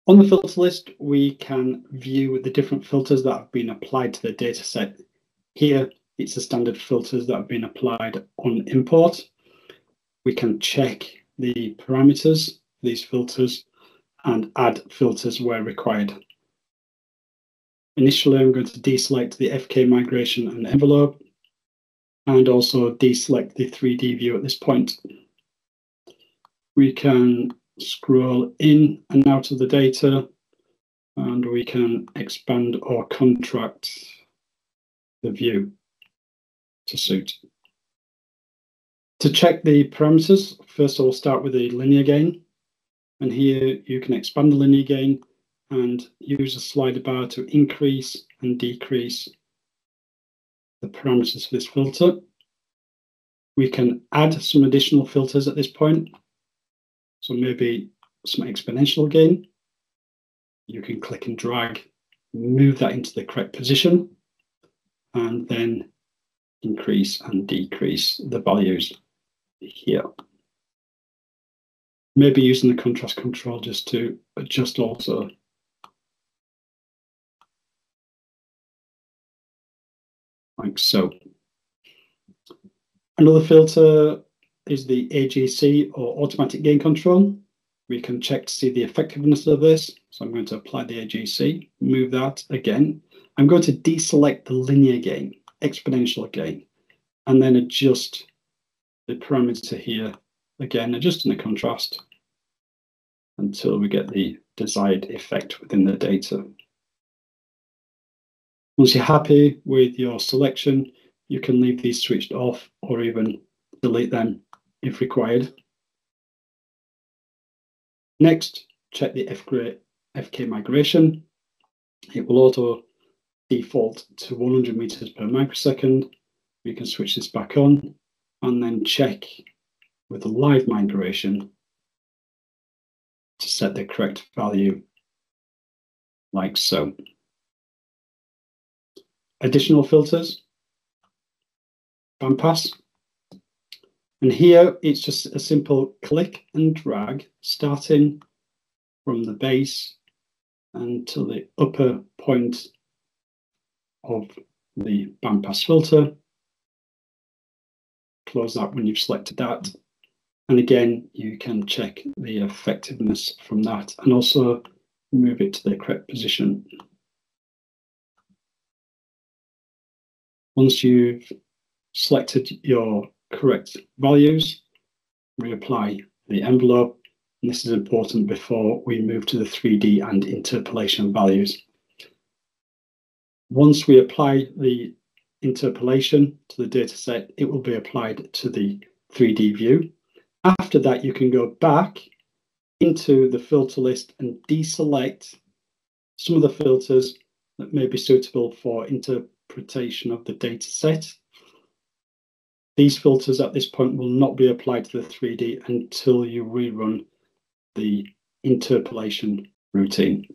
On the filter list, we can view the different filters that have been applied to the dataset. Here, it's the standard filters that have been applied on import. We can check the parameters of these filters and add filters where required. Initially, I'm going to deselect the FK migration and envelope, and also deselect the 3D view at this point. We can scroll in and out of the data, and we can expand or contract the view to suit. To check the parameters, first I will start with the linear gain, and here you can expand the linear gain and use the slider bar to increase and decrease the parameters for this filter. We can add some additional filters at this point, so maybe some exponential gain. You can click and drag, move that into the correct position, and then increase and decrease the values here. Maybe using the contrast control just to adjust also. Like so. Another filter is the AGC, or automatic gain control. We can check to see the effectiveness of this. So I'm going to apply the AGC, move that again. I'm going to deselect the linear gain, exponential gain, and then adjust the parameter here, again, adjusting the contrast until we get the desired effect within the data. Once you're happy with your selection, you can leave these switched off or even delete them if required. Next, check the FK migration. It will auto default to 100 meters per microsecond. We can switch this back on and then check with the live migration to set the correct value, like so. Additional filters, bandpass. And here it's just a simple click and drag, starting from the base until the upper point of the bandpass filter. Close that when you've selected that. And again, you can check the effectiveness from that and also move it to the correct position. Once you've selected your correct values, reapply the envelope. And this is important before we move to the 3D and interpolation values. Once we apply the interpolation to the dataset, it will be applied to the 3D view. After that, you can go back into the filter list and deselect some of the filters that may be suitable for interpretation of the dataset. These filters at this point will not be applied to the 3D until you rerun the interpolation routine.